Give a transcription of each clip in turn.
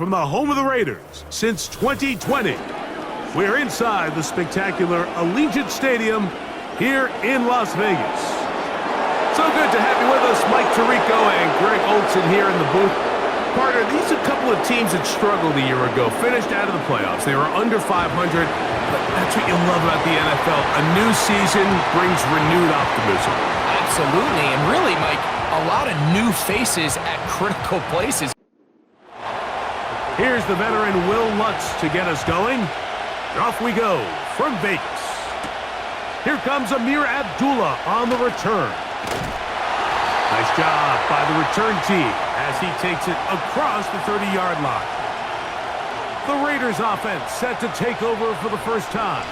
from the home of the Raiders since 2020. We're inside the spectacular Allegiant Stadium here in Las Vegas. So good to have you with us, Mike Tirico and Greg Olson here in the booth. Partner, these are a couple of teams that struggled a year ago, finished out of the playoffs. They were under 500, but that's what you love about the NFL. A new season brings renewed optimism. Absolutely, and really, Mike, a lot of new faces at critical places. Here's the veteran Will Lutz to get us going. Off we go from Vegas. Here comes Amir Abdullah on the return. Nice job by the return team as he takes it across the 30-yard line. The Raiders offense set to take over for the first time.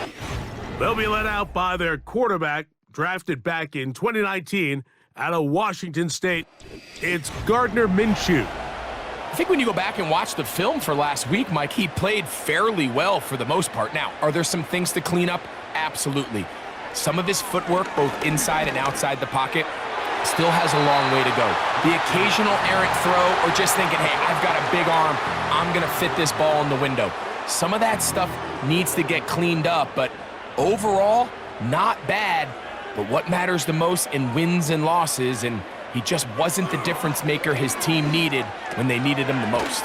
They'll be led out by their quarterback, drafted back in 2019 out of Washington State. It's Gardner Minshew. I think when you go back and watch the film for last week, Mike, he played fairly well for the most part. Now, are there some things to clean up? Absolutely. Some of his footwork, both inside and outside the pocket, still has a long way to go. The occasional errant throw or just thinking, hey, I've got a big arm, I'm going to fit this ball in the window. Some of that stuff needs to get cleaned up, but overall, not bad. But what matters the most in wins and losses, and he just wasn't the difference maker his team needed when they needed him the most.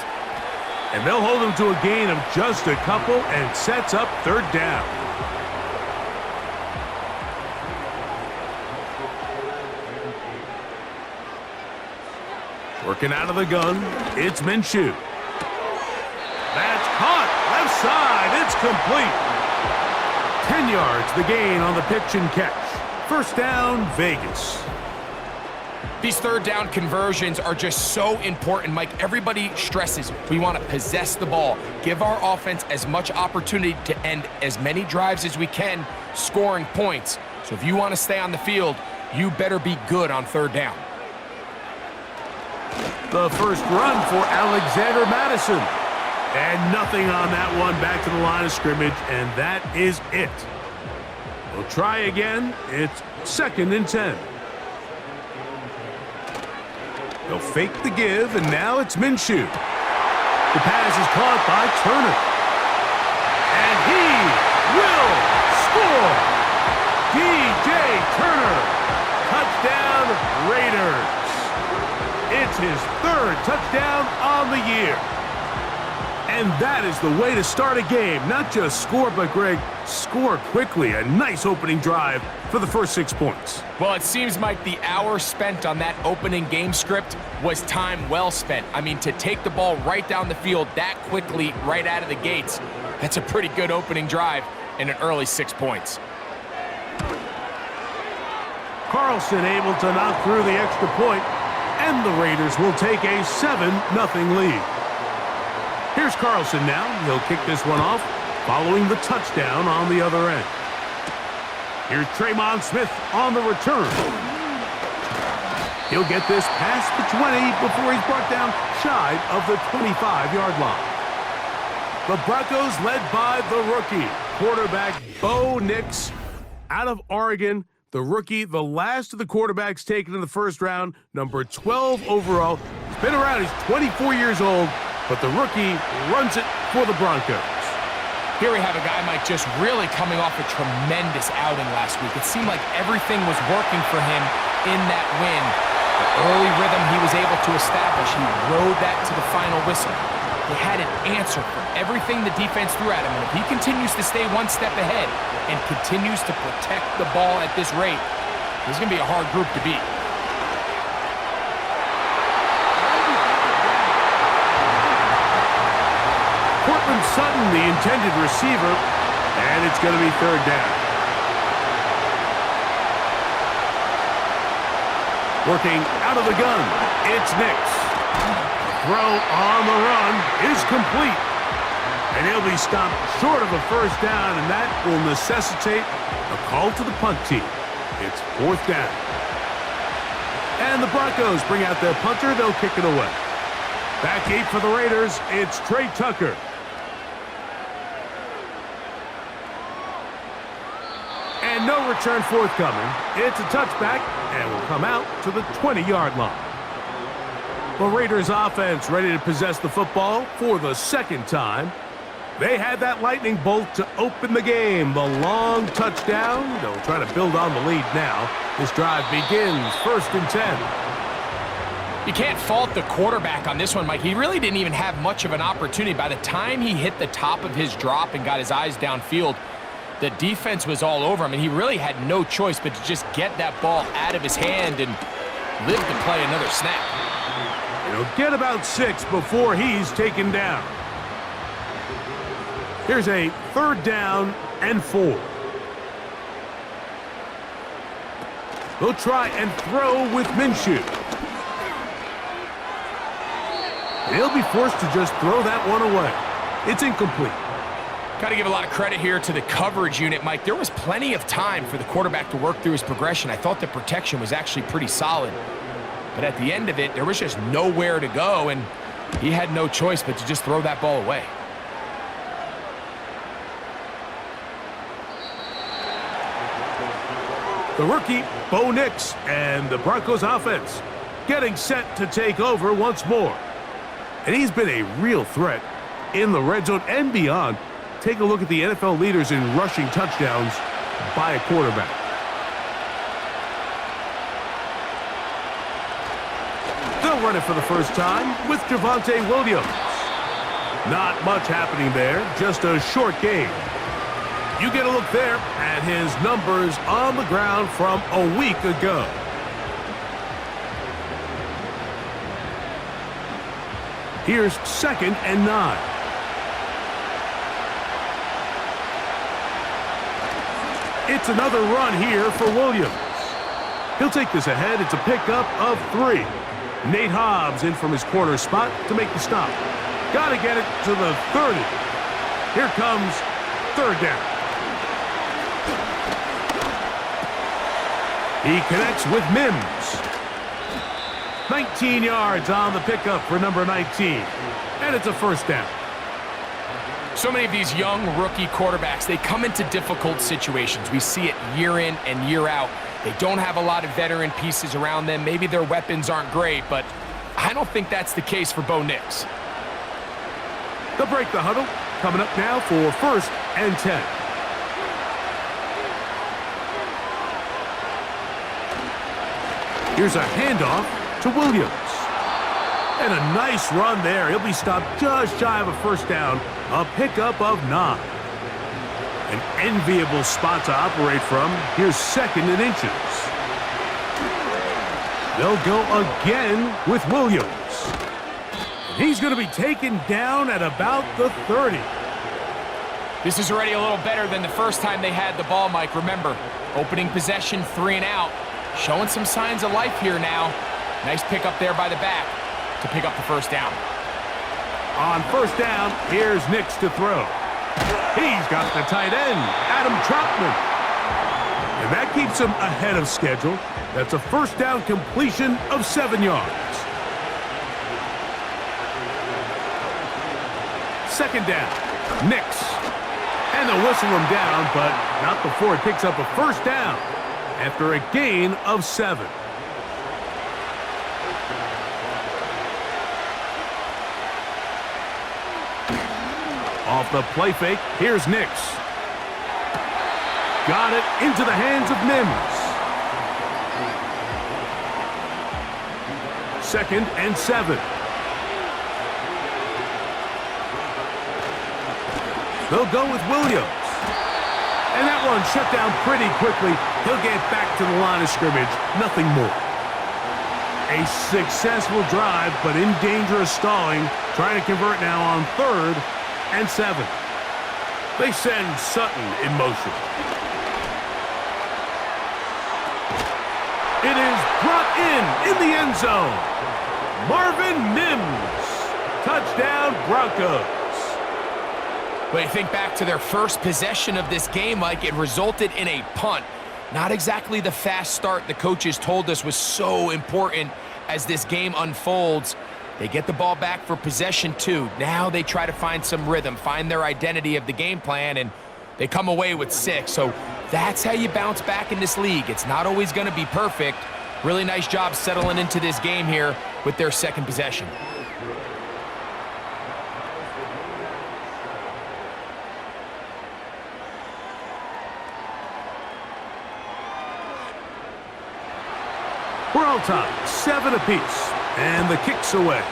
And they'll hold him to a gain of just a couple and sets up third down. Working out of the gun, it's Minshew. That's caught, left side, it's complete. 10 yards, the gain on the pitch and catch. First down, Vegas. These third down conversions are just so important, Mike. Everybody stresses we want to possess the ball, give our offense as much opportunity to end as many drives as we can, scoring points. So if you want to stay on the field, you better be good on third down. The first run for Alexander Madison. And nothing on that one, back to the line of scrimmage, and that is it. We'll try again. It's 2nd and 10. They'll fake the give, and now it's Minshew. The pass is caught by Turner. And he will score! DJ Turner. Touchdown, Raiders. It's his 3rd touchdown on the year. And that is the way to start a game. Not just score, but, Greg, score quickly. A nice opening drive for the first 6 points. Well, it seems like the hour spent on that opening game script was time well spent. I mean, to take the ball right down the field that quickly, right out of the gates, that's a pretty good opening drive and an early 6 points. Carlson able to knock through the extra point, and the Raiders will take a 7-0 lead. Here's Carlson now. He'll kick this one off, following the touchdown on the other end. Here's Tremon Smith on the return. He'll get this past the 20 before he's brought down shy of the 25-yard line. The Broncos led by the rookie, quarterback Bo Nix out of Oregon. The rookie, the last of the quarterbacks taken in the first round, number 12 overall. He's been around, he's 24 years old, but the rookie runs it for the Broncos. Here we have a guy, Mike, just really coming off a tremendous outing last week. It seemed like everything was working for him in that win. The early rhythm he was able to establish, he rode that to the final whistle. He had an answer for everything the defense threw at him, and if he continues to stay one step ahead and continues to protect the ball at this rate, this is going to be a hard group to beat. Cortland Sutton, the intended receiver, and it's going to be third down. Working out of the gun, it's Nix. Throw on the run is complete. And he'll be stopped short of a first down, and that will necessitate a call to the punt team. It's 4th down. And the Broncos bring out their punter. They'll kick it away. Back 8 for the Raiders. It's Trey Tucker. And no return forthcoming. It's a touchback, and will come out to the 20-yard line. The Raiders offense ready to possess the football for the second time. They had that lightning bolt to open the game. The long touchdown. They'll try to build on the lead now. This drive begins 1st and 10. You can't fault the quarterback on this one, Mike. He really didn't even have much of an opportunity. By the time he hit the top of his drop and got his eyes downfield, the defense was all over him, and he really had no choice but to just get that ball out of his hand and live to play another snap. He'll get about 6 before he's taken down. Here's a 3rd down and 4. They'll try and throw with Minshew. He'll be forced to just throw that one away. It's incomplete. Got to give a lot of credit here to the coverage unit, Mike. There was plenty of time for the quarterback to work through his progression. I thought the protection was actually pretty solid. But at the end of it, there was just nowhere to go, and he had no choice but to just throw that ball away. The rookie, Bo Nix, and the Broncos offense getting set to take over once more. And he's been a real threat in the red zone and beyond. Take a look at the NFL leaders in rushing touchdowns by a quarterback. They'll run it for the first time with Javonte Williams. Not much happening there, just a short game. You get a look there at his numbers on the ground from a week ago. Here's 2nd and 9. It's another run here for Williams. He'll take this ahead. It's a pickup of 3. Nate Hobbs in from his corner spot to make the stop. Got to get it to the 30. Here comes 3rd down. He connects with Mims. 19 yards on the pickup for number 19. And it's a 1st down. So many of these young rookie quarterbacks, they come into difficult situations. We see it year in and year out. They don't have a lot of veteran pieces around them. Maybe their weapons aren't great, but I don't think that's the case for Bo Nix. They'll break the huddle. Coming up now for 1st and 10. Here's a handoff to Williams. And a nice run there. He'll be stopped just shy of a 1st down. A pickup of 9. An enviable spot to operate from. Here's 2nd and inches. They'll go again with Williams. He's going to be taken down at about the 30. This is already a little better than the first time they had the ball, Mike. Remember, opening possession, 3 and out. Showing some signs of life here now. Nice pickup there by the back to pick up the 1st down. On 1st down, here's Nix to throw. He's got the tight end, Adam Troutman. And that keeps him ahead of schedule. That's a 1st down completion of 7 yards. 2nd down, Nix. And they'll whistle him down, but not before he picks up a 1st down after a gain of 7. Off the play fake, here's Nix. Got it into the hands of Mims. 2nd and 7. They'll go with Williams. And that one shut down pretty quickly. He'll get back to the line of scrimmage. Nothing more. A successful drive, but in danger of stalling. Trying to convert now on 3rd and 7. They send Sutton in motion. It is brought in the end zone. Marvin Mims. Touchdown, Broncos. But you think back to their first possession of this game, Mike, it resulted in a punt. Not exactly the fast start the coaches told us was so important as this game unfolds. They get the ball back for possession 2. Now they try to find some rhythm, find their identity of the game plan, and they come away with 6. So that's how you bounce back in this league. It's not always going to be perfect, Really nice job settling into this game here with their second possession. We're all tied, 7 apiece, and the kick's away.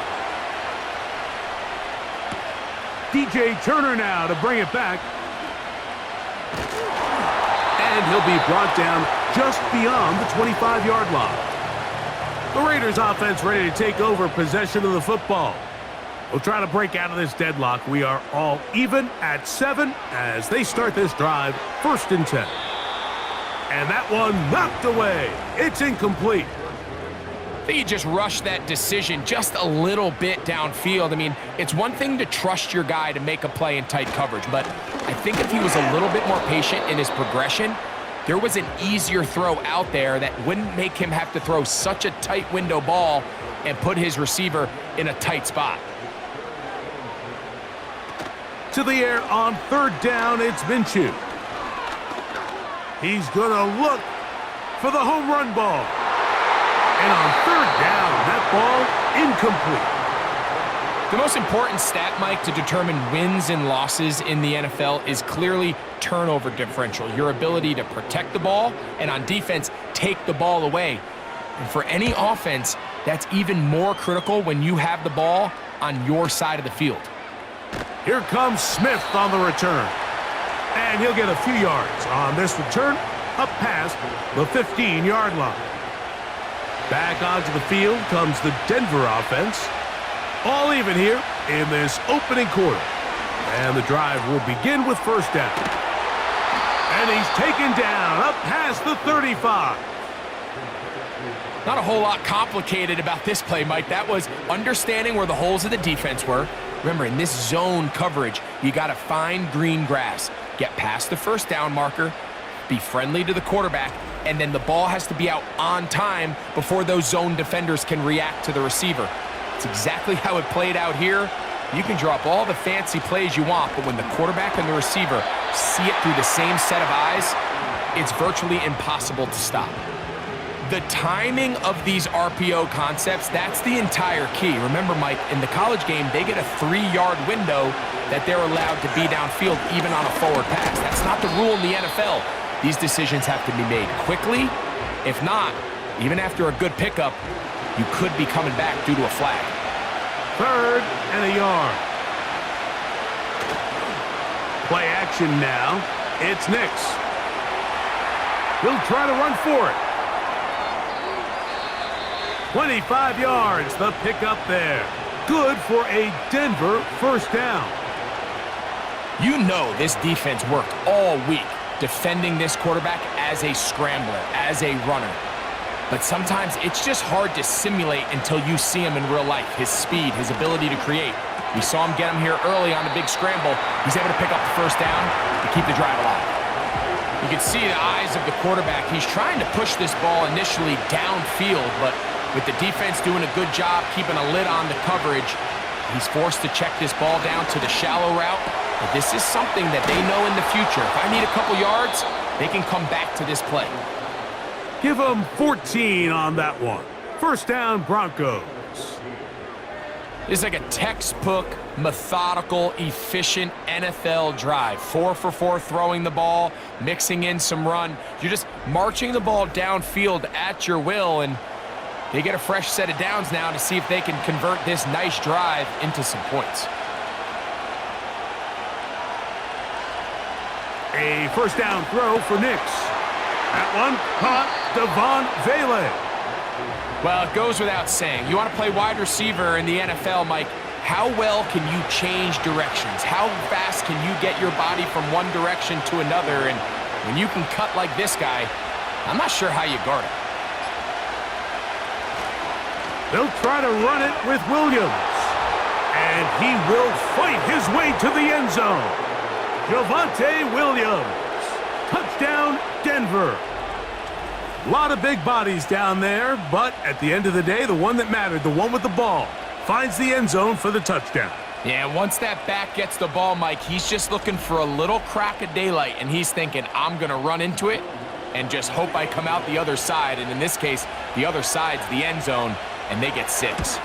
DJ Turner now to bring it back. And he'll be brought down just beyond the 25-yard line. The Raiders offense ready to take over possession of the football. We'll try to break out of this deadlock. We are all even at 7 as they start this drive, 1st and 10. And that one knocked away. It's incomplete. I think he just rushed that decision just a little bit downfield. I mean, it's one thing to trust your guy to make a play in tight coverage, but I think if he was a little bit more patient in his progression, there was an easier throw out there that wouldn't make him have to throw such a tight window ball and put his receiver in a tight spot. To the air on 3rd down, it's Minshew. He's gonna look for the home run ball. And on 3rd down, that ball incomplete. The most important stat, Mike, to determine wins and losses in the NFL is clearly turnover differential, your ability to protect the ball and on defense, take the ball away. And for any offense, that's even more critical when you have the ball on your side of the field. Here comes Smith on the return. And he'll get a few yards on this return, up past the 15-yard line. Back onto the field comes the Denver offense. All even here in this opening quarter. And the drive will begin with 1st down. And he's taken down up past the 35. Not a whole lot complicated about this play, Mike. That was understanding where the holes of the defense were. Remember, in this zone coverage, you got to find green grass. Get past the 1st down marker, be friendly to the quarterback, and then the ball has to be out on time before those zone defenders can react to the receiver. It's exactly how it played out here. You can drop all the fancy plays you want, but when the quarterback and the receiver see it through the same set of eyes, it's virtually impossible to stop. The timing of these RPO concepts, that's the entire key. Remember, Mike, in the college game, they get a 3-yard window that they're allowed to be downfield even on a forward pass. That's not the rule in the NFL. These decisions have to be made quickly. If not, even after a good pickup, you could be coming back due to a flag. 3rd and a yard. Play action now. It's Nix. He'll try to run for it. 25 yards, the pickup there. Good for a Denver 1st down. You know this defense worked all week defending this quarterback as a scrambler, as a runner. But sometimes it's just hard to simulate until you see him in real life, his speed, his ability to create. We saw him get him here early on the big scramble. He's able to pick up the 1st down to keep the drive alive. You can see the eyes of the quarterback. He's trying to push this ball initially downfield, but with the defense doing a good job keeping a lid on the coverage, he's forced to check this ball down to the shallow route. But this is something that they know in the future. If I need a couple yards, they can come back to this play. Give them 14 on that one. 1st down, Broncos. It's like a textbook, methodical, efficient NFL drive. 4 for 4 throwing the ball, mixing in some run. You're just marching the ball downfield at your will, and they get a fresh set of downs now to see if they can convert this nice drive into some points. A 1st down throw for Nix. That one caught Devon Vele. Well, it goes without saying. You want to play wide receiver in the NFL, Mike. How well can you change directions? How fast can you get your body from one direction to another? And when you can cut like this guy, I'm not sure how you guard it. They'll try to run it with Williams. And he will fight his way to the end zone. Javonte Williams. Touchdown, Denver. A lot of big bodies down there, but at the end of the day, the one that mattered, the one with the ball, finds the end zone for the touchdown. Yeah, once that back gets the ball, Mike, he's just looking for a little crack of daylight, and he's thinking, I'm going to run into it and just hope I come out the other side. And in this case, the other side's the end zone, and they get 6.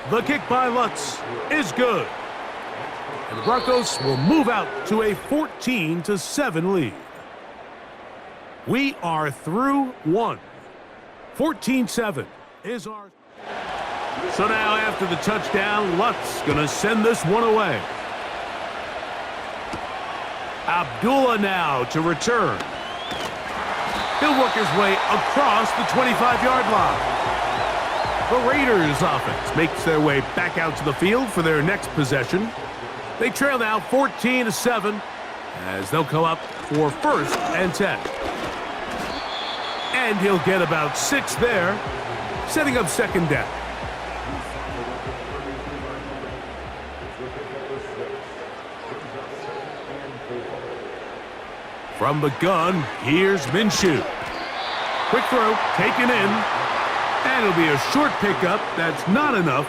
The kick by Lutz is good. And the Broncos will move out to a 14-7 lead. We are through 1. 14-7 is our... So now after the touchdown, Lutz going to send this one away. Abdullah now to return. He'll work his way across the 25-yard line. The Raiders offense makes their way back out to the field for their next possession. They trail now 14-7 as they'll come up for 1st and 10. And he'll get about 6 there, setting up 2nd down. From the gun, here's Minshew. Quick throw, taken in, and it'll be a short pickup that's not enough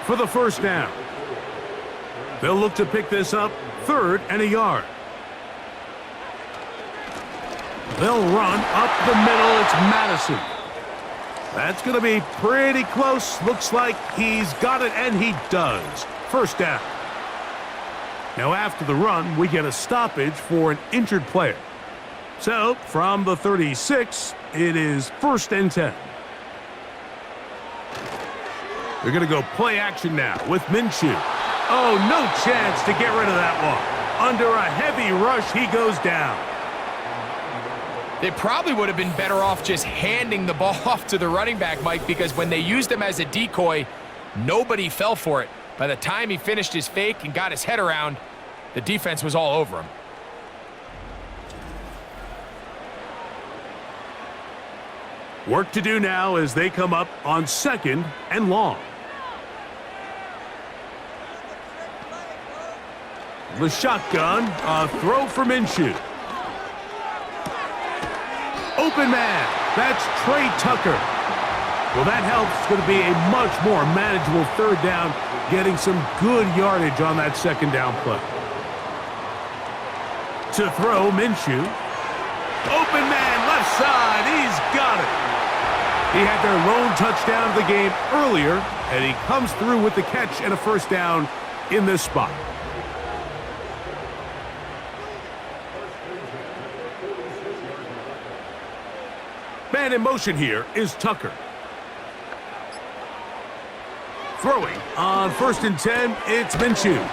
for the 1st down. They'll look to pick this up 3rd and a yard. They'll run up the middle. It's Madison. That's going to be pretty close. Looks like he's got it, and he does. 1st down. Now after the run, we get a stoppage for an injured player. So from the 36, it is 1st and 10. They're going to go play action now with Minshew. Oh, no chance to get rid of that one. Under a heavy rush, he goes down. They probably would have been better off just handing the ball off to the running back, Mike, because when they used him as a decoy, nobody fell for it. By the time he finished his fake and got his head around, the defense was all over him. Work to do now as they come up on 2nd and long. The shotgun, a throw for Minshew. Open man, that's Trey Tucker. Well, that helps. It's going to be a much more manageable 3rd down, getting some good yardage on that 2nd down play. To throw, Minshew. Open man, left side, he's got it. He had their lone touchdown of the game earlier, and he comes through with the catch and a 1st down in this spot. Man in motion here is Tucker. Throwing on 1st and 10, it's Minshew.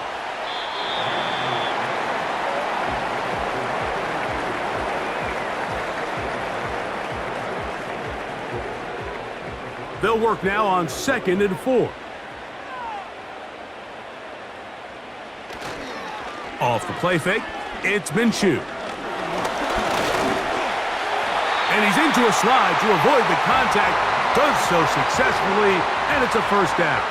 They'll work now on 2nd and 4. Off the play fake, it's Minshew. And he's into a slide to avoid the contact. Does so successfully, and it's a 1st down.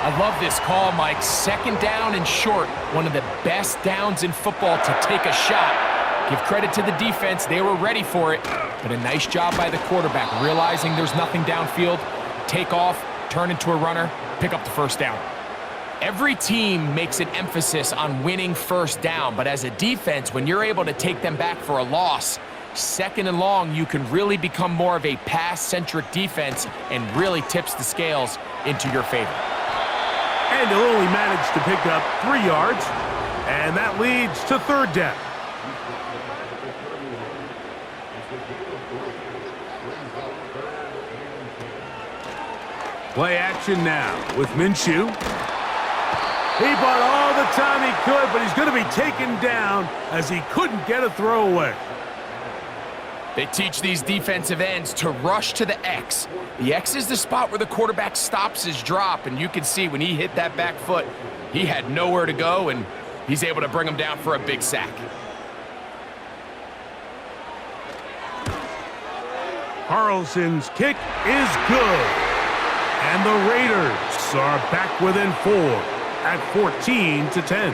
I love this call, Mike. 2nd down and short. One of the best downs in football to take a shot. Give credit to the defense. They were ready for it. But a nice job by the quarterback, realizing there's nothing downfield. Take off, turn into a runner, pick up the 1st down. Every team makes an emphasis on winning 1st down, but as a defense, when you're able to take them back for a loss, 2nd and long, you can really become more of a pass-centric defense and really tips the scales into your favor. And he'll only manage to pick up 3 yards, and that leads to 3rd down. Play action now with Minshew. He bought all the time he could, but he's going to be taken down as he couldn't get a throwaway. They teach these defensive ends to rush to the X. The X is the spot where the quarterback stops his drop, and you can see when he hit that back foot, he had nowhere to go, and he's able to bring him down for a big sack. Carlson's kick is good. And the Raiders are back within 4 at 14-10.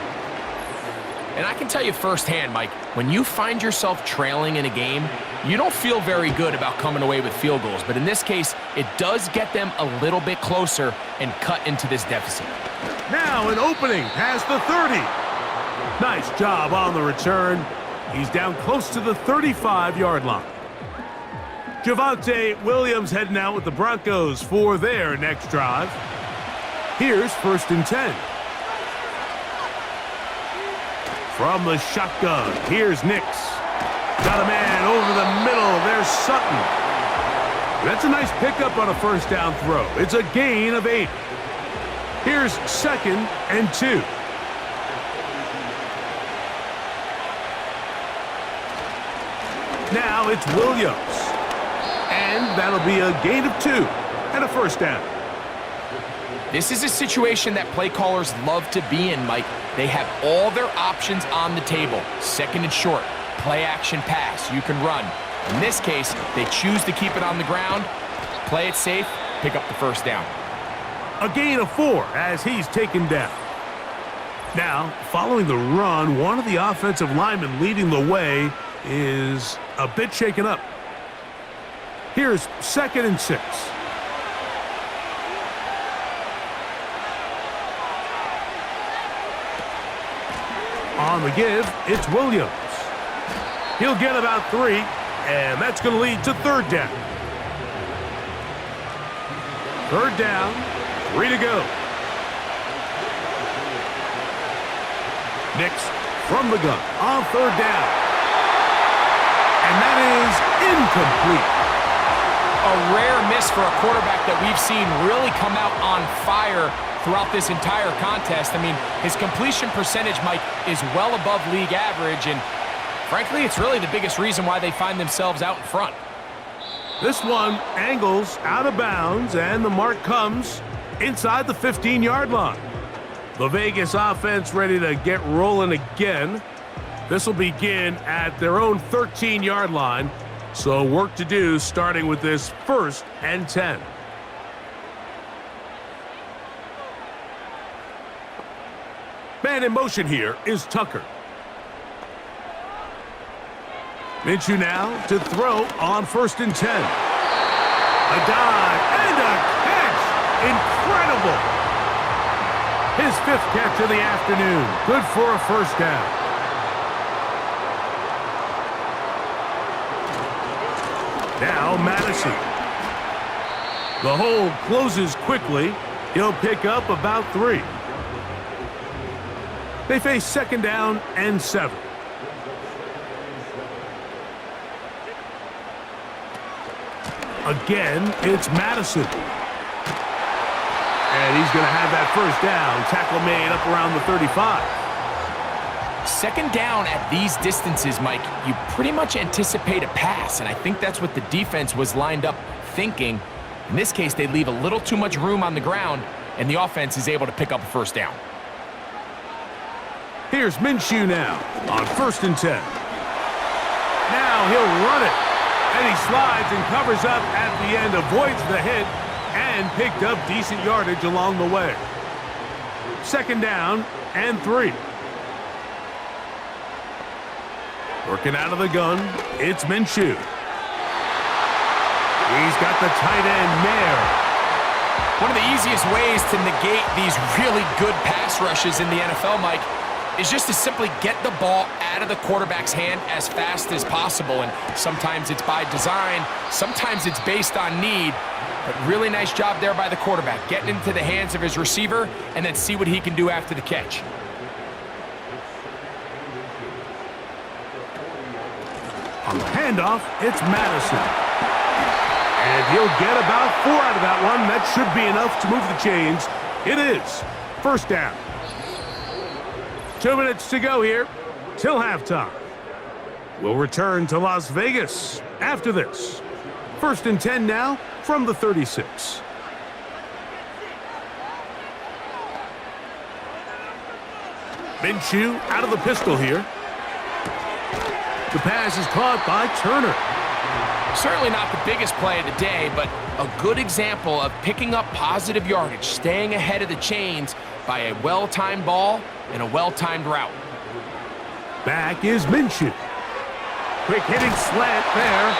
And I can tell you firsthand, Mike, when you find yourself trailing in a game, you don't feel very good about coming away with field goals. But in this case, it does get them a little bit closer and cut into this deficit. Now an opening past the 30. Nice job on the return. He's down close to the 35-yard line. Javonte Williams heading out with the Broncos for their next drive. Here's 1st and 10. From the shotgun, here's Nix. Got a man over the middle. There's Sutton. That's a nice pickup on a 1st down throw. It's a gain of 8. Here's 2nd and 2. Now it's Williams. And that'll be a gain of 2 and a 1st down. This is a situation that play callers love to be in, Mike. They have all their options on the table. 2nd and short, play action pass, you can run. In this case, they choose to keep it on the ground, play it safe, pick up the 1st down. A gain of 4 as he's taken down. Now, following the run, one of the offensive linemen leading the way is a bit shaken up. Here's 2nd and 6. On the give, it's Williams. He'll get about 3, and that's going to lead to 3rd down. 3rd down, 3 to go. Nix from the gun on 3rd down. And that is incomplete. A rare miss for a quarterback that we've seen really come out on fire throughout this entire contest. I mean, his completion percentage, Mike, is well above league average, and frankly, it's really the biggest reason why they find themselves out in front. This one angles out of bounds, and the mark comes inside the 15-yard line. The Vegas offense ready to get rolling again. This will begin at their own 13-yard line, so work to do starting with this 1st and 10. Man in motion here is Tucker. Minshew now to throw on 1st and 10. A dive and a catch. Incredible. His 5th catch of the afternoon. Good for a 1st down. Now Madison. The hole closes quickly. He'll pick up about 3. They face 2nd down and 7. Again, it's Madison. And he's going to have that 1st down. Tackle made up around the 35. 2nd down at these distances, Mike, you pretty much anticipate a pass, and I think that's what the defense was lined up thinking. In this case, they leave a little too much room on the ground, and the offense is able to pick up a 1st down. Here's Minshew now on 1st and 10. Now he'll run it. And he slides and covers up at the end, avoids the hit, and picked up decent yardage along the way. 2nd down and 3. Working out of the gun, it's Minshew. He's got the tight end there. One of the easiest ways to negate these really good pass rushes in the NFL, Mike, is just to simply get the ball out of the quarterback's hand as fast as possible. And sometimes it's by design, sometimes it's based on need. But really nice job there by the quarterback, getting into the hands of his receiver and then see what he can do after the catch. On the handoff, it's Madison. And he'll get about 4 out of that one. That should be enough to move the chains. It is 1st down. 2 minutes to go here till halftime. We'll return to Las Vegas after this. 1st and 10 now from the 36. Minshew out of the pistol here. The pass is caught by Turner. Certainly not the biggest play of the day, but a good example of picking up positive yardage, staying ahead of the chains by a well-timed ball and a well-timed route. Back is Minshew. Quick hitting slant there.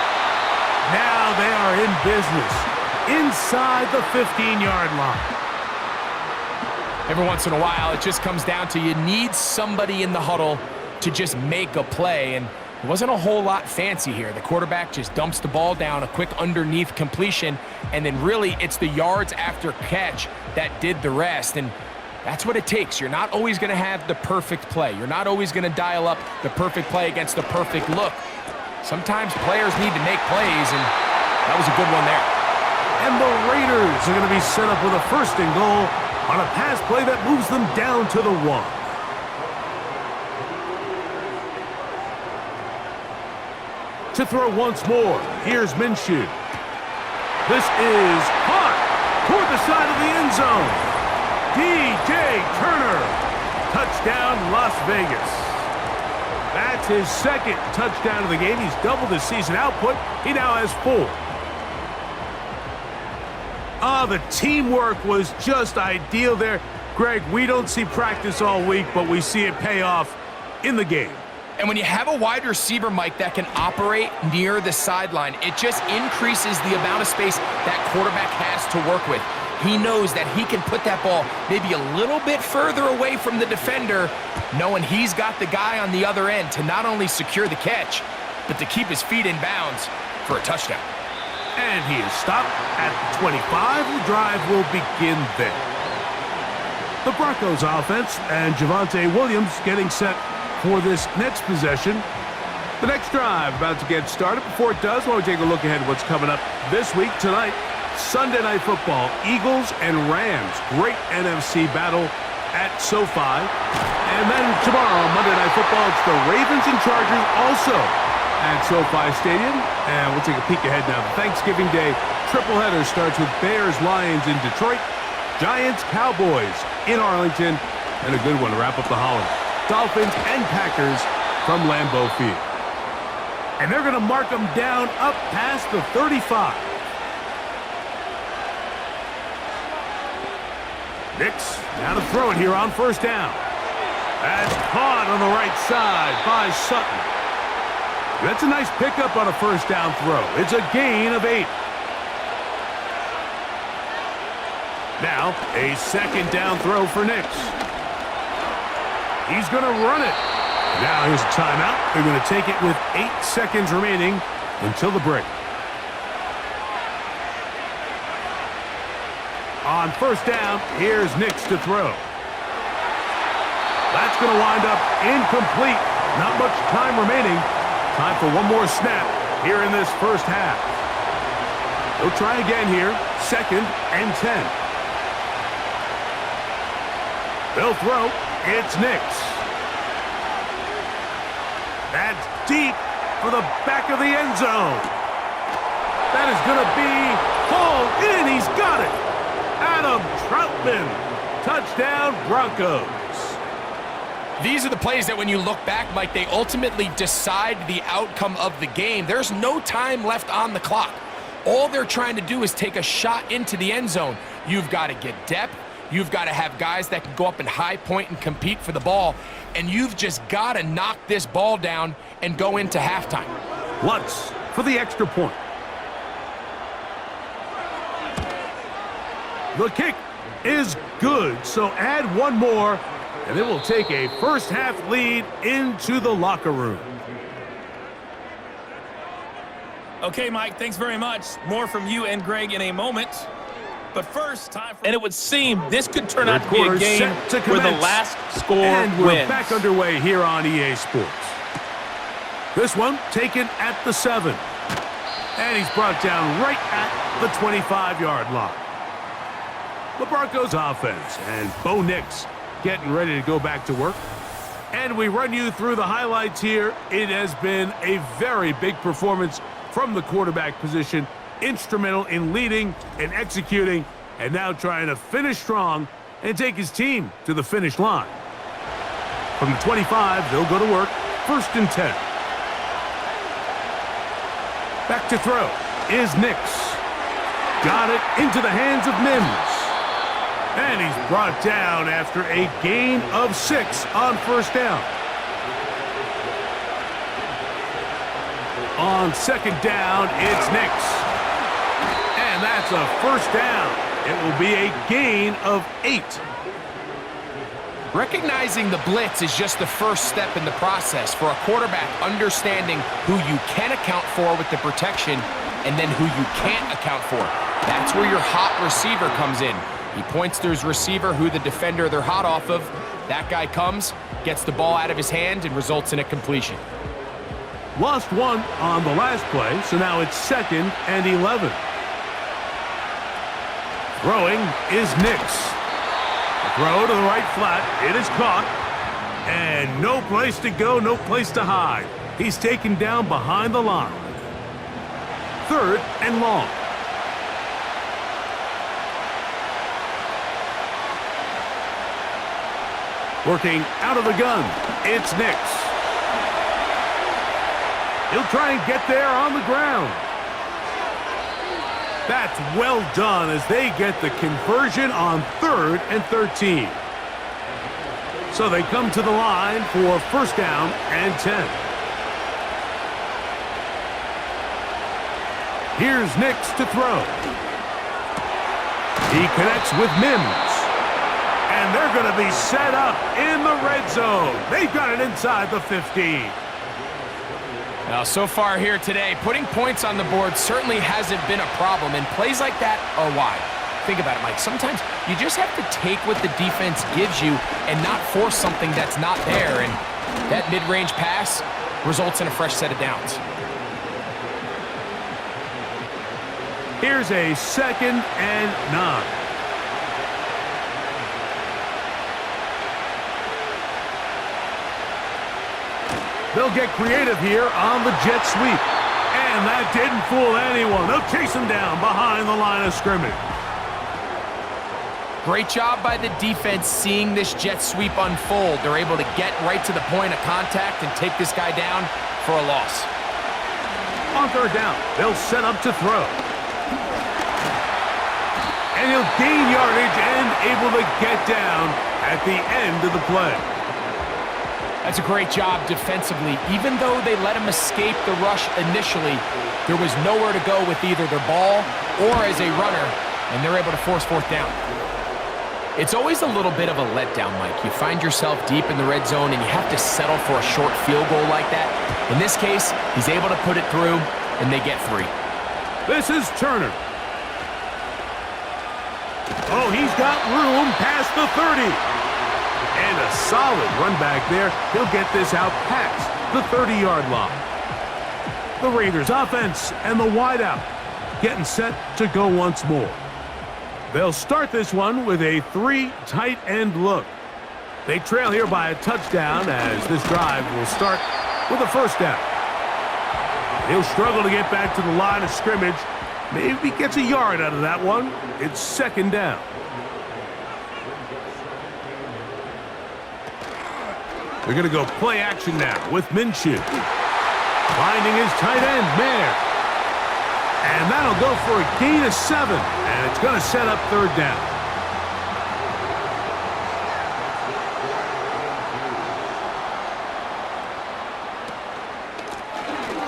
Now they are in business inside the 15-yard line. Every once in a while, it just comes down to you need somebody in the huddle to just make a play, and it wasn't a whole lot fancy here. The quarterback just dumps the ball down, a quick underneath completion, and then really it's the yards after catch that did the rest. And that's what it takes. You're not always going to have the perfect play. You're not always going to dial up the perfect play against the perfect look. Sometimes players need to make plays, and that was a good one there. And the Raiders are going to be set up with a 1st and goal on a pass play that moves them down to the 1. To throw once more, here's Minshew. This is caught toward the side of the end zone. DJ Turner, touchdown Las Vegas. That's his 2nd touchdown of the game. He's doubled his season output. He now has 4. The teamwork was just ideal there. Greg, we don't see practice all week, but we see it pay off in the game. And when you have a wide receiver, Mike, that can operate near the sideline, it just increases the amount of space that quarterback has to work with. He knows that he can put that ball maybe a little bit further away from the defender, knowing he's got the guy on the other end to not only secure the catch, but to keep his feet in bounds for a touchdown. And he is stopped at the 25. The drive will begin there. The Broncos offense and Javonte Williams getting set for this next possession. The next drive about to get started. Before it does, why don't we take a look ahead at what's coming up this week. Tonight, Sunday Night Football, Eagles and Rams. Great NFC battle at SoFi. And then tomorrow, Monday Night Football, it's the Ravens and Chargers also at SoFi Stadium. And we'll take a peek ahead now. The Thanksgiving Day triple header starts with Bears-Lions in Detroit, Giants-Cowboys in Arlington, and a good one to wrap up the holiday. Dolphins and Packers from Lambeau Field. And they're going to mark them down up past the 35. Nix now to throw it here on 1st down. That's caught on the right side by Sutton. That's a nice pickup on a 1st down throw. It's a gain of 8. Now, a 2nd down throw for Nix. He's going to run it. Now here's a timeout. They're going to take it with 8 seconds remaining until the break. On 1st down, here's Nix to throw. That's going to wind up incomplete. Not much time remaining. Time for one more snap here in this 1st half. They'll try again here. 2nd and 10. They'll throw. It's Nix. That's deep for the back of the end zone. That is going to be hauled in. He's got it. Adam Troutman. Touchdown, Broncos. These are the plays that when you look back, Mike, they ultimately decide the outcome of the game. There's no time left on the clock. All they're trying to do is take a shot into the end zone. You've got to get depth. You've got to have guys that can go up and high point and compete for the ball. And you've just got to knock this ball down and go into halftime. Lutz for the extra point. The kick is good, so add one more, and it will take a 1st half lead into the locker room. Okay, Mike, thanks very much. More from you and Greg in a moment. But first, time for... And it would seem this could turn out to be a game where the last score and we're wins. back underway here on EA Sports. This one taken at the 7. And he's brought down right at the 25-yard line. The Broncos offense and Bo Nix getting ready to go back to work. And we run you through the highlights here. It has been a very big performance from the quarterback position. Instrumental in leading and executing, and now trying to finish strong and take his team to the finish line. From the 25, they'll go to work. 1st and 10. Back to throw is Nix. Got it into the hands of Mims. And he's brought down after a gain of 6 on 1st down. On 2nd down, it's Nix. And that's a 1st down. It will be a gain of 8. Recognizing the blitz is just the first step in the process for a quarterback understanding who you can account for with the protection and then who you can't account for. That's where your hot receiver comes in. He points to his receiver who the defender they're hot off of. That guy comes, gets the ball out of his hand, and results in a completion. Lost one on the last play, so now it's 2nd and 11. Throwing is Nix. The throw to the right flat. It is caught. And no place to go, no place to hide. He's taken down behind the line. 3rd and long. Working out of the gun, it's Nix. He'll try and get there on the ground. That's well done as they get the conversion on 3rd and 13. So they come to the line for 1st down and 10. Here's Nix to throw. He connects with Mims. And they're going to be set up in the red zone. They've got it inside the 15. Now, so far here today, putting points on the board certainly hasn't been a problem, and plays like that are why. Think about it, Mike. Sometimes you just have to take what the defense gives you and not force something that's not there, and that mid-range pass results in a fresh set of downs. Here's a 2nd and 9. They'll get creative here on the jet sweep. And that didn't fool anyone. They'll chase him down behind the line of scrimmage. Great job by the defense seeing this jet sweep unfold. They're able to get right to the point of contact and take this guy down for a loss. On 3rd down, they'll set up to throw. And he'll gain yardage and able to get down at the end of the play. That's a great job defensively. Even though they let him escape the rush initially, there was nowhere to go with either their ball or as a runner, and they're able to force 4th down. It's always a little bit of a letdown, Mike. You find yourself deep in the red zone, and you have to settle for a short field goal like that. In this case, he's able to put it through, and they get 3. This is Turner. Oh, he's got room past the 30. And a solid run back there. He'll get this out past the 30-yard line. The Raiders offense and the wideout getting set to go once more. They'll start this one with a 3 tight end look. They trail here by a touchdown as this drive will start with a 1st down. He'll struggle to get back to the line of scrimmage. Maybe gets a yard out of that one. It's 2nd down. They're going to go play action now with Minshew. Finding his tight end, Mayer. And that'll go for a gain of 7. And it's going to set up 3rd down.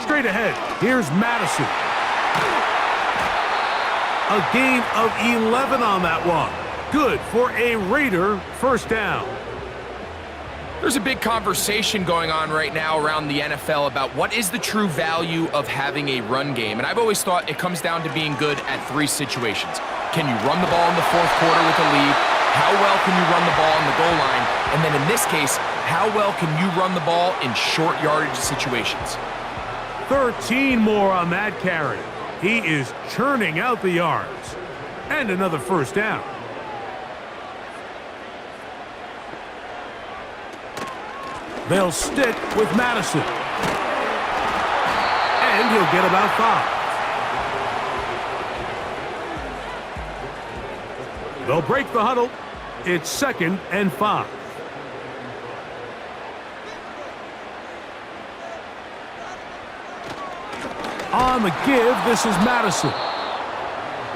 Straight ahead, here's Madison. A gain of 11 on that one. Good for a Raider 1st down. There's a big conversation going on right now around the NFL about what is the true value of having a run game. And I've always thought it comes down to being good at 3 situations. Can you run the ball in the 4th quarter with a lead? How well can you run the ball on the goal line? And then in this case, how well can you run the ball in short yardage situations? 13 more on that carry. He is churning out the yards. And another 1st down. They'll stick with Madison. And he'll get about 5. They'll break the huddle. It's 2nd and 5. On the give, this is Madison.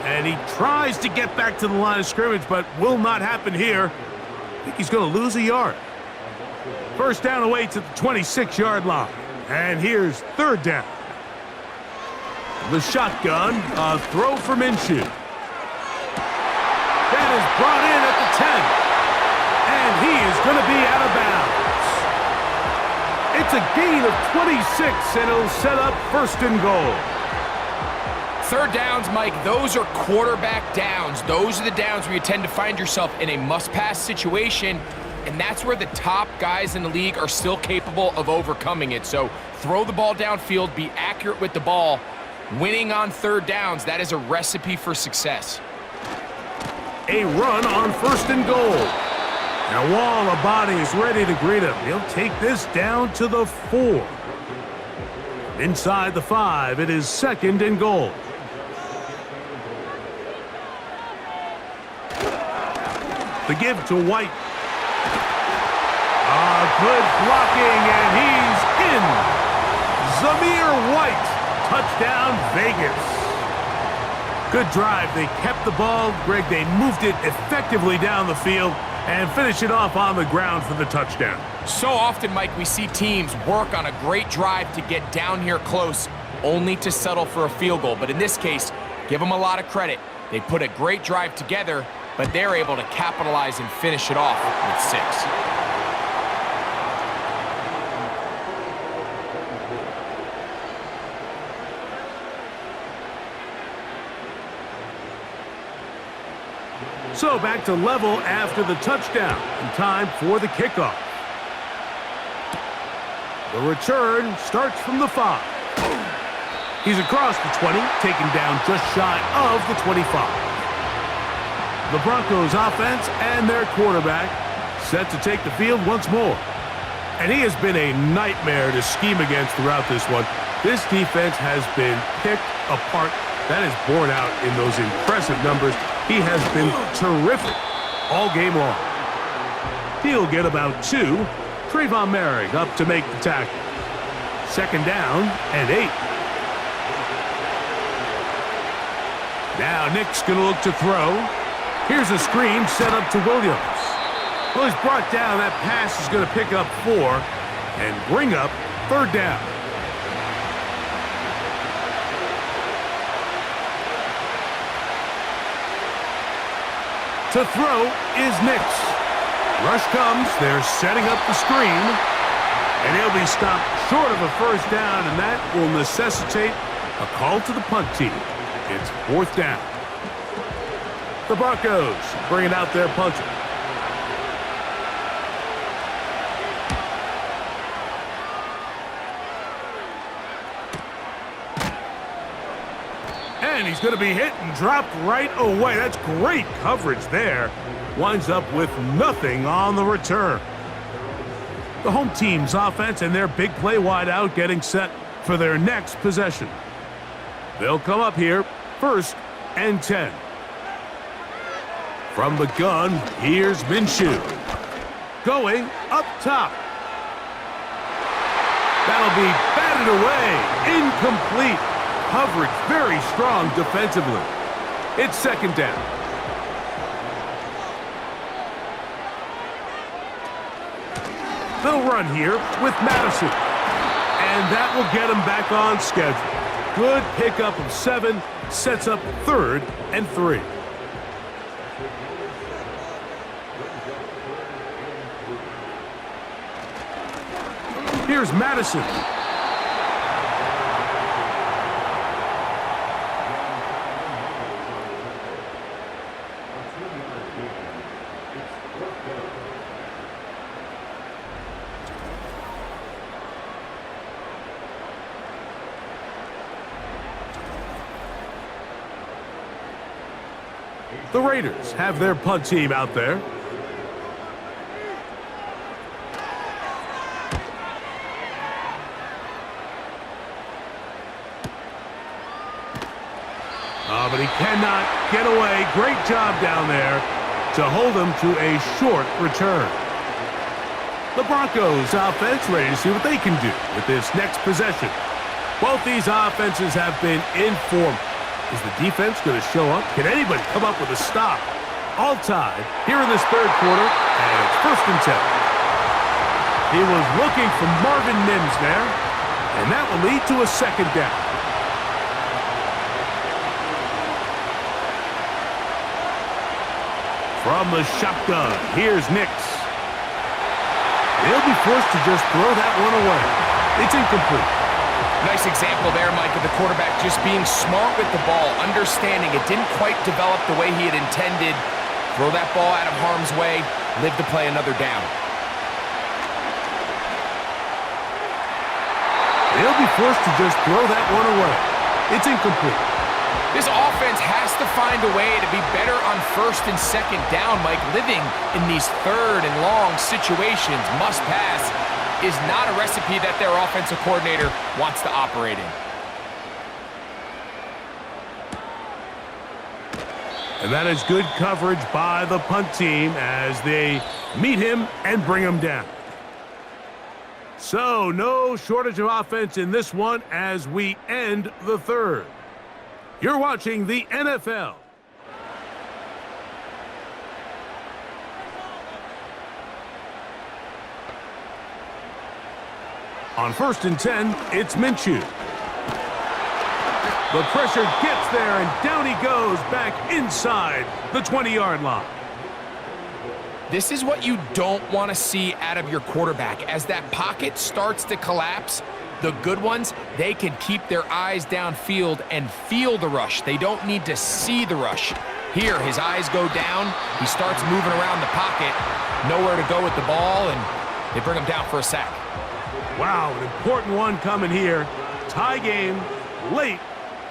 And he tries to get back to the line of scrimmage, but will not happen here. I think he's going to lose a yard. 1st down away to the 26-yard line. And here's 3rd down. The shotgun, a throw for Minshew. That is brought in at the 10. And he is going to be out of bounds. It's a gain of 26, and it'll set up first and goal. Third downs, Mike, those are quarterback downs. Those are the downs where you tend to find yourself in a must-pass situation, and that's where the top guys in the league are still capable of overcoming it. So throw the ball downfield, be accurate with the ball. Winning on third downs, that is a recipe for success. A run on first and goal. And a wall of bodies ready to greet him. He'll take this down to the 4. Inside the 5, it is second and goal. The give to White. Good blocking, and he's in. Zamir White, touchdown Vegas. Good drive. They kept the ball. Greg, they moved it effectively down the field and finish it off on the ground for the touchdown. So often, Mike, we see teams work on a great drive to get down here close, only to settle for a field goal. But in this case, give them a lot of credit. They put a great drive together, but they're able to capitalize and finish it off with 6. So back to level after the touchdown, and time for the kickoff. The return starts from the 5. He's across the 20, taken down just shy of the 25. The Broncos offense and their quarterback set to take the field once more. And he has been a nightmare to scheme against throughout this one. This defense has been picked apart. That is borne out in those impressive numbers. He has been terrific all game long. He'll get about 2. Trayvon Merrick up to make the tackle. Second down and 8. Now Nick's going to look to throw. Here's a screen set up to Williams. Well, he's brought down. That pass is going to pick up 4 and bring up third down. To throw is Nix. Rush comes. They're setting up the screen. And he'll be stopped short of a first down, and that will necessitate a call to the punt team. It's fourth down. The Broncos bringing out their punter. And he's going to be hit and dropped right away. That's great coverage there. Winds up with nothing on the return. The home team's offense and their big play wide out getting set for their next possession. They'll come up here, first and 10. From the gun, here's Minshew. Going up top. That'll be batted away. Incomplete. Coverage very strong defensively. It's second down. They'll run here with Madison. And that will get him back on schedule. Good pickup of 7, sets up third and 3. Here's Madison. The Raiders have their punt team out there. But he cannot get away. Great job down there to hold him to a short return. The Broncos offense ready to see what they can do with this next possession. Both these offenses have been in form. Is the defense going to show up? Can anybody come up with a stop? All tied here in this third quarter, and it's first and 10. He was looking for Marvin Mims there, and that will lead to a second down. From the shotgun, here's Nix. He'll be forced to just throw that one away. It's incomplete. Nice example there, Mike, of the quarterback just being smart with the ball, understanding it didn't quite develop the way he had intended. Throw that ball out of harm's way, live to play another down. He'll be forced to just throw that one away. It's incomplete. This offense has to find a way to be better on first and second down, Mike. Living in these third and long situations, must pass, is not a recipe that their offensive coordinator wants to operate in. And that is good coverage by the punt team as they meet him and bring him down. So, no shortage of offense in this one as we end the third. You're watching the NFL. On 1st and 10, it's Minshew. The pressure gets there, and down he goes back inside the 20-yard line. This is what you don't want to see out of your quarterback. As that pocket starts to collapse, the good ones, they can keep their eyes downfield and feel the rush. They don't need to see the rush. Here, his eyes go down. He starts moving around the pocket. Nowhere to go with the ball, and they bring him down for a sack. Wow, an important one coming here. Tie game, late,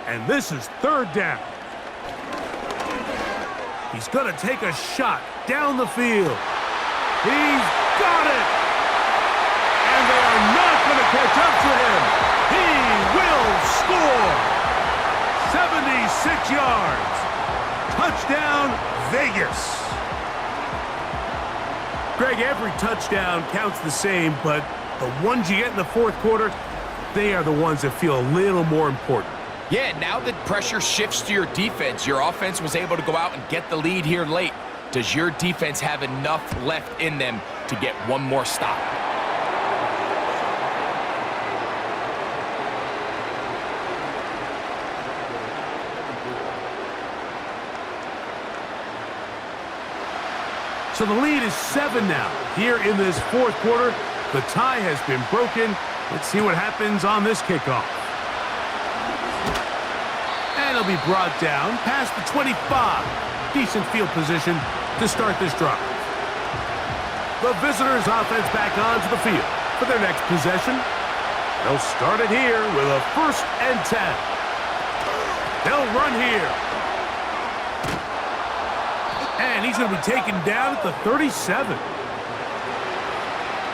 and this is 3rd down. He's going to take a shot down the field. He's got it! And they are not going to catch up to him. He will score! 76 yards. Touchdown, Vegas. Greg, every touchdown counts the same, but the ones you get in the 4th quarter, they are the ones that feel a little more important. Yeah, now that pressure shifts to your defense, your offense was able to go out and get the lead here late. Does your defense have enough left in them to get one more stop? So the lead is 7 now. Here in this 4th quarter, the tie has been broken. Let's see what happens on this kickoff. And it'll be brought down past the 25. Decent field position to start this drive. The visitors' offense back onto the field for their next possession. They'll start it here with a 1st and 10. They'll run here. And he's going to be taken down at the 37.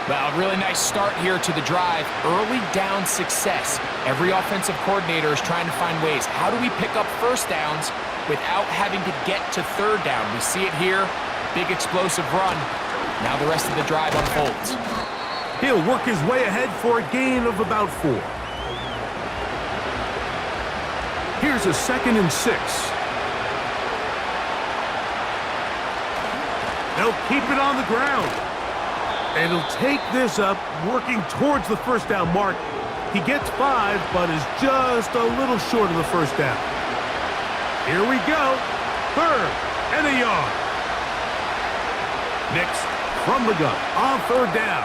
Well, really nice start here to the drive. Early down success. Every offensive coordinator is trying to find ways. How do we pick up 1st downs without having to get to 3rd down? We see it here. Big explosive run. Now the rest of the drive unfolds. He'll work his way ahead for a gain of about 4. Here's a 2nd and 6. They'll keep it on the ground. And he'll take this up, working towards the 1st down mark. He gets 5, but is just a little short of the 1st down. Here we go. 3rd and a yard. Next, from the gun, on 3rd down.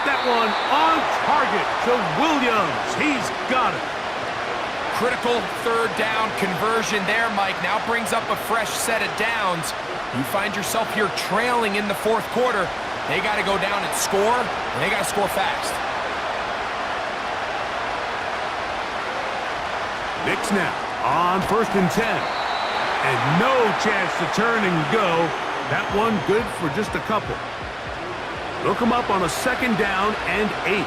That one on target to Williams. He's got it. Critical 3rd down conversion there, Mike. Now brings up a fresh set of downs. You find yourself here trailing in the 4th quarter. They got to go down and score, and they got to score fast. Knicks now on 1st and 10. And no chance to turn and go. That one good for just a couple. They'll come up on a 2nd down and 8.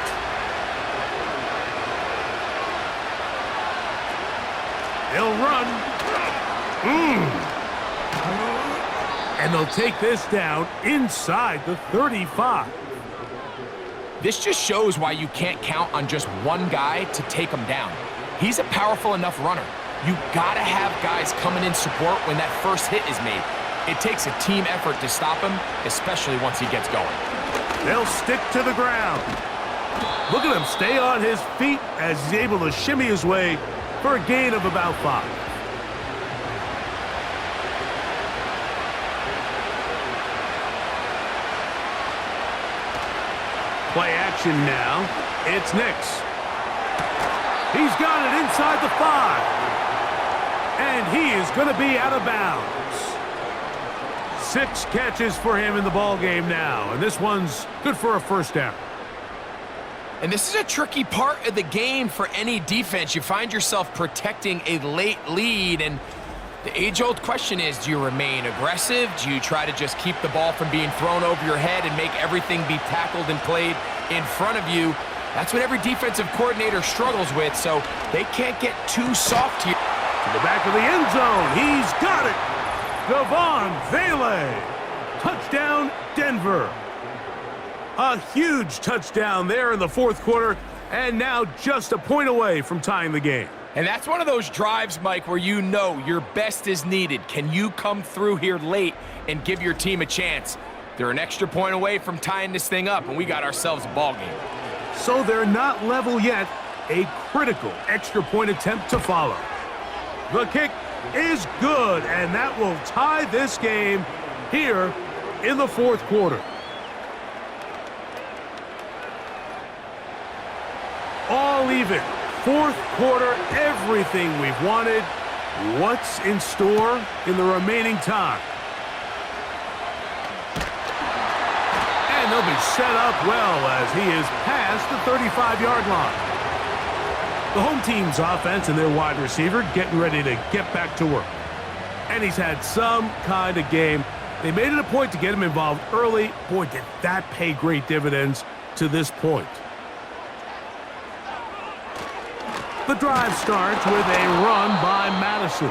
They'll run. And they'll take this down inside the 35. This just shows why you can't count on just one guy to take him down. He's a powerful enough runner. You gotta have guys coming in support when that first hit is made. It takes a team effort to stop him, especially once he gets going. They'll stick to the ground. Look at him stay on his feet as he's able to shimmy his way for a gain of about 5. Play action now. It's Nix. He's got it inside the 5. And he is going to be out of bounds. 6 catches for him in the ball game now. And this one's good for a first down. And this is a tricky part of the game for any defense. You find yourself protecting a late lead, and the age-old question is, do you remain aggressive? Do you try to just keep the ball from being thrown over your head and make everything be tackled and played in front of you? That's what every defensive coordinator struggles with, so they can't get too soft here. To the back of the end zone, he's got it! Devon Vele! Touchdown, Denver! A huge touchdown there in the fourth quarter, and now just a point away from tying the game. And that's one of those drives, Mike, where you know your best is needed. Can you come through here late and give your team a chance? They're an extra point away from tying this thing up, and we got ourselves a ball game. So they're not level yet. A critical extra point attempt to follow. The kick is good, and that will tie this game here in the fourth quarter. All even. Fourth quarter, everything we've wanted. What's in store in the remaining time? And they'll be set up well as he is past the 35-yard line. The home team's offense and their wide receiver getting ready to get back to work. And he's had some kind of game. They made it a point to get him involved early. Boy, did that pay great dividends to this point. The drive starts with a run by Madison.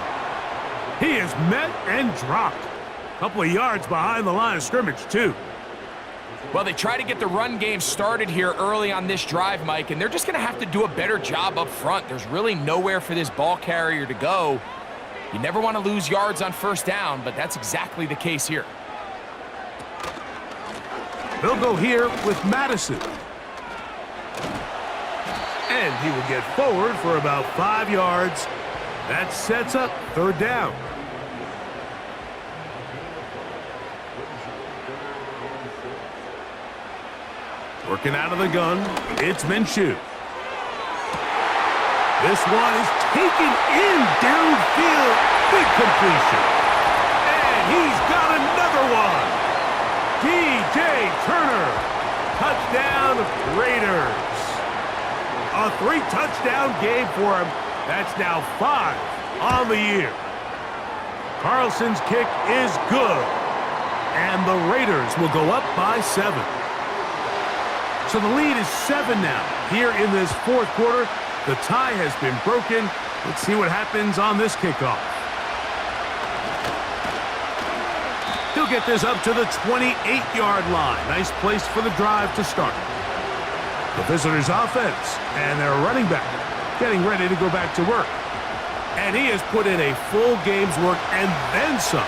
He is met and dropped. A couple of yards behind the line of scrimmage, too. Well, they try to get the run game started here early on this drive, Mike, and they're just going to have to do a better job up front. There's really nowhere for this ball carrier to go. You never want to lose yards on first down, but that's exactly the case here. They'll go here with Madison. And he will get forward for about 5 yards. That sets up third down. Working out of the gun, it's Minshew. This one is taken in downfield. Big completion. And he's got another one. DJ Turner. Touchdown, Raiders. A 3-touchdown game for him. That's now 5 on the year. Carlson's kick is good. And the Raiders will go up by 7. So the lead is 7 now. Here in this fourth quarter, the tie has been broken. Let's see what happens on this kickoff. He'll get this up to the 28-yard line. Nice place for the drive to start. The visitors' offense and their running back getting ready to go back to work. And he has put in a full game's work and then some.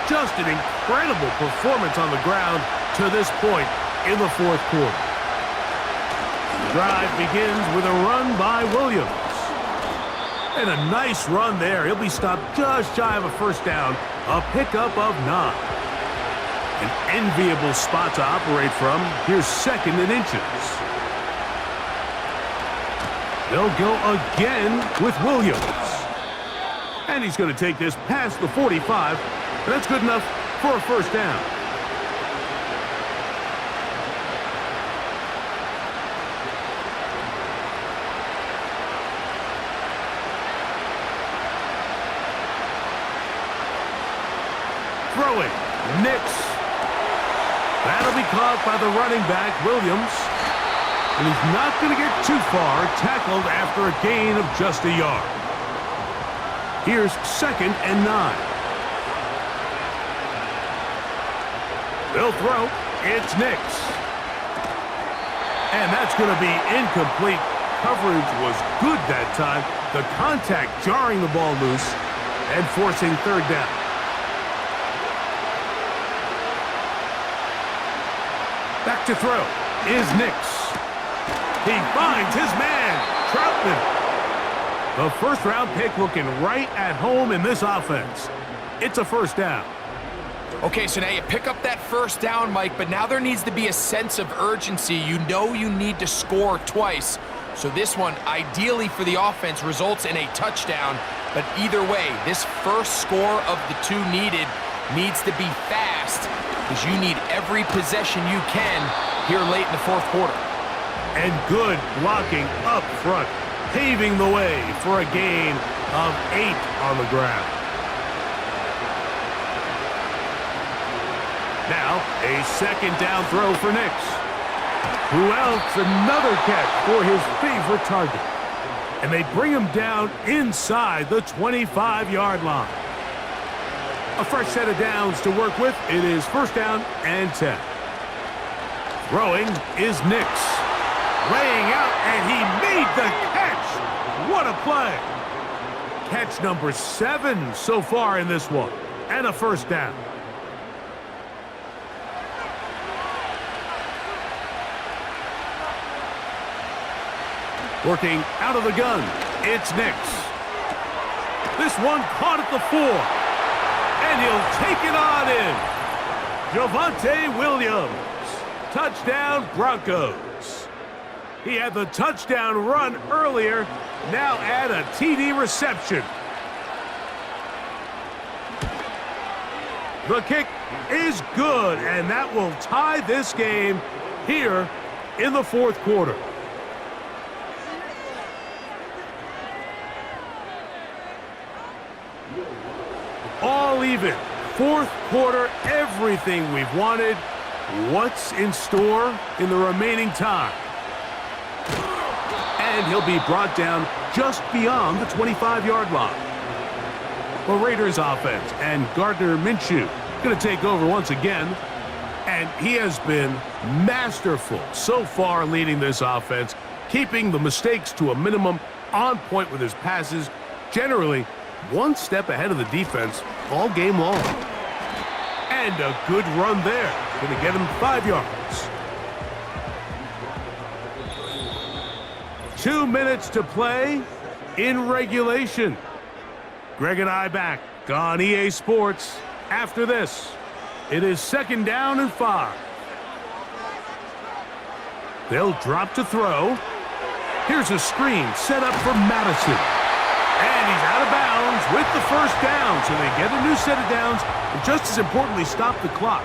Just an incredible performance on the ground to this point in the fourth quarter. The drive begins with a run by Williams. And a nice run there. He'll be stopped just shy of a first down. A pickup of 9. An enviable spot to operate from. Here's 2nd and inches. They'll go again with Williams. And he's going to take this past the 45. And that's good enough for a first down. Throwing, Nix. That'll be caught by the running back, Williams. And he's not going to get too far, tackled after a gain of just a yard. Here's 2nd and 9. They'll throw. It's Nix. And that's going to be incomplete. Coverage was good that time. The contact jarring the ball loose and forcing third down. Back to throw is Nix. He finds his man, Troutman. The first-round pick looking right at home in this offense. It's a first down. Okay, so now you pick up that first down, Mike, but now there needs to be a sense of urgency. You know you need to score twice. So this one, ideally for the offense, results in a touchdown. But either way, this first score of the two needed needs to be fast because you need every possession you can here late in the fourth quarter. And good blocking up front, paving the way for a gain of 8 on the ground. Now, a second down throw for Nix. Who else? Another catch for his favorite target. And they bring him down inside the 25-yard line. A fresh set of downs to work with. It is first down and 10. Throwing is Nix. Laying out, and he made the catch. What a play. Catch number 7 so far in this one. And a first down. Working out of the gun, it's Nix. This one caught at the 4, and he'll take it on in. Javonte Williams, touchdown Broncos. He had the touchdown run earlier, now add a TD reception. The kick is good, and that will tie this game here in the fourth quarter. All even. Fourth quarter, everything we've wanted. What's in store in the remaining time? And he'll be brought down just beyond the 25-yard line. The Raiders offense and Gardner Minshew going to take over once again. And he has been masterful so far leading this offense, keeping the mistakes to a minimum, on point with his passes, generally one step ahead of the defense all game long. And a good run there. Going to get him 5 yards. 2 minutes to play in regulation. Greg and I back on EA Sports. After this, it is second down and 5. They'll drop to throw. Here's a screen set up for Madison. And he's out of bounds with the first down. So they get a new set of downs and just as importantly stop the clock.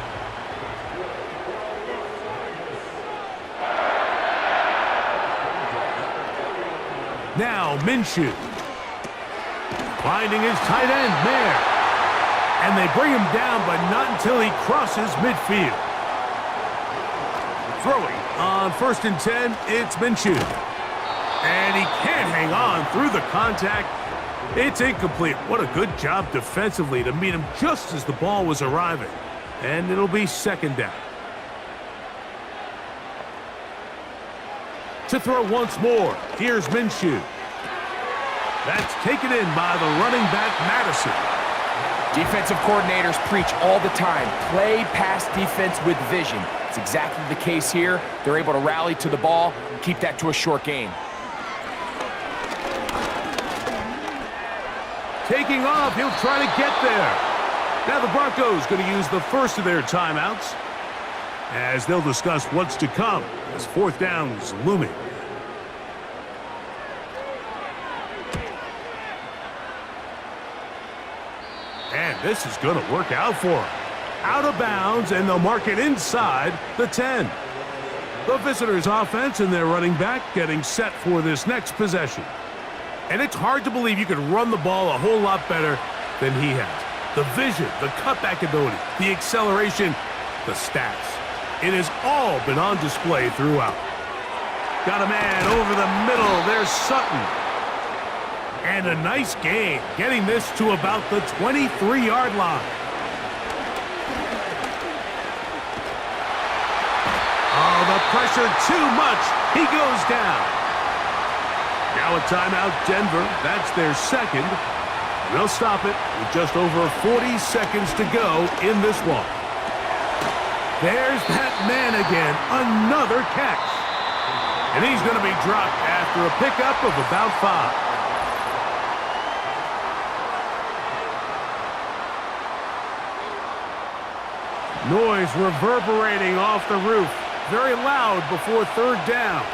Now Minshew finding his tight end, Mayer. And they bring him down, but not until he crosses midfield. Throwing on first and 10, it's Minshew. And he can't hang on through the contact. It's incomplete. What a good job defensively to meet him just as the ball was arriving. And it'll be second down. To throw once more, here's Minshew. That's taken in by the running back, Madison. Defensive coordinators preach all the time, play pass defense with vision. It's exactly the case here. They're able to rally to the ball and keep that to a short gain. Taking off, he'll try to get there. Now the Broncos going to use the first of their timeouts as they'll discuss what's to come as fourth down is looming. And this is going to work out for him. Out of bounds, and they'll mark it inside the 10. The visitors' offense and their running back getting set for this next possession. And it's hard to believe you could run the ball a whole lot better than he has. The vision, the cutback ability, the acceleration, the stats. It has all been on display throughout. Got a man over the middle. There's Sutton. And a nice gain, getting this to about the 23-yard line. Oh, the pressure too much. He goes down. Now a timeout, Denver. That's their second. They'll stop it with just over 40 seconds to go in this one. There's that man again. Another catch. And he's going to be dropped after a pickup of about 5. Noise reverberating off the roof. Very loud before third down.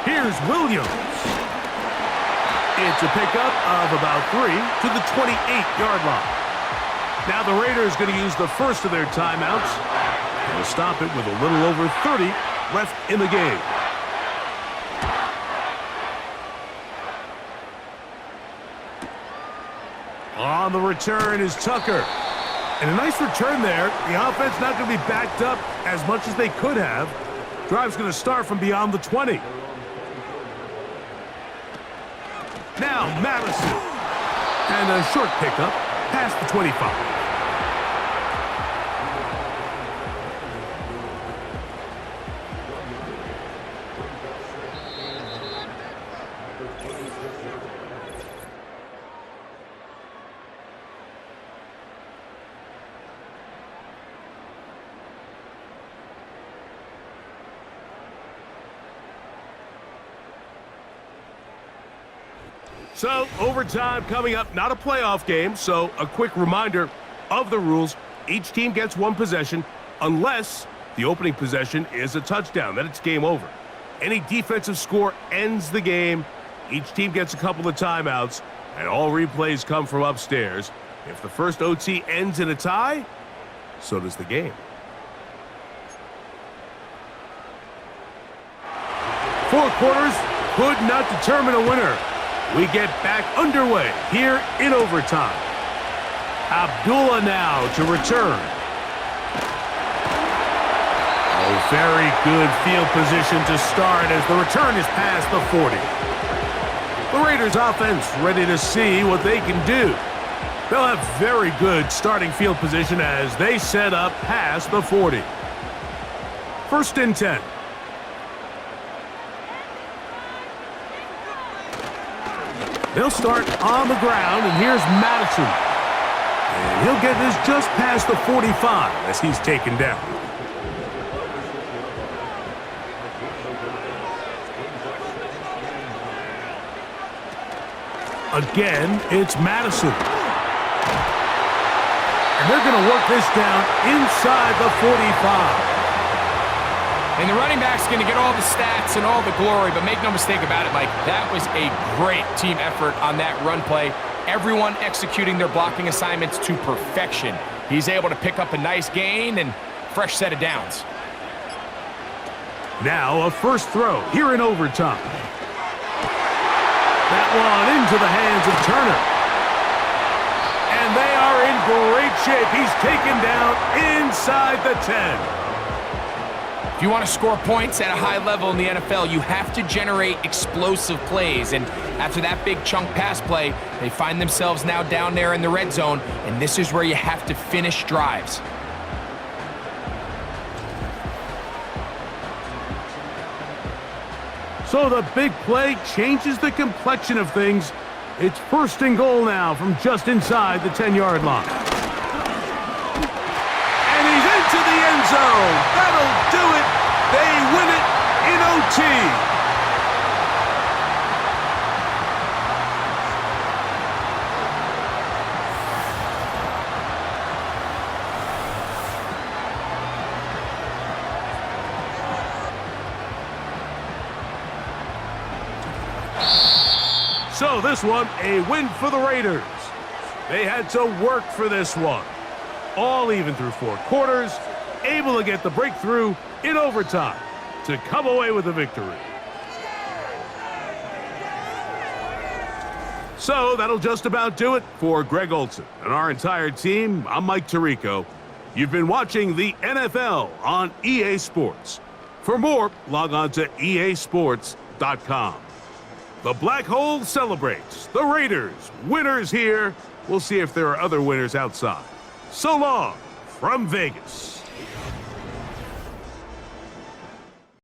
Here's Williams. It's a pickup of about 3 to the 28-yard line. Now the Raiders going to use the first of their timeouts. They'll stop it with a little over 30 left in the game. On the return is Tucker. And a nice return there. The offense not going to be backed up as much as they could have. Drive's going to start from beyond the 20. Now Madison. And a short pickup past the 25. So, overtime coming up, not a playoff game, so a quick reminder of the rules. Each team gets one possession unless the opening possession is a touchdown. Then it's game over. Any defensive score ends the game. Each team gets a couple of timeouts, and all replays come from upstairs. If the first OT ends in a tie, so does the game. Four quarters could not determine a winner. We get back underway here in overtime. Abdullah now to return. Oh, very good field position to start as the return is past the 40. The Raiders offense ready to see what they can do. They'll have very good starting field position as they set up past the 40. First and 10. They'll start on the ground, and here's Madison. And he'll get this just past the 45 as he's taken down. Again, it's Madison. And they're going to work this down inside the 45. And the running back's going to get all the stats and all the glory, but make no mistake about it, Mike, that was a great team effort on that run play. Everyone executing their blocking assignments to perfection. He's able to pick up a nice gain and fresh set of downs. Now a first throw here in overtime. That one into the hands of Turner. And they are in great shape. He's taken down inside the 10. If you want to score points at a high level in the NFL, you have to generate explosive plays. And after that big chunk pass play, they find themselves now down there in the red zone, and this is where you have to finish drives. So the big play changes the complexion of things. It's first and goal now from just inside the 10-yard line. And he's into the end zone. That'll do it. They win it in OT. So this one, a win for the Raiders. They had to work for this one. All even through four quarters, able to get the breakthrough in overtime to come away with a victory. So that'll just about do it for Greg Olson and our entire team. I'm Mike Tirico. You've been watching the NFL on EA Sports. For more, log on to easports.com. The Black Hole celebrates. The Raiders, winners here. We'll see if there are other winners outside. So long from Vegas.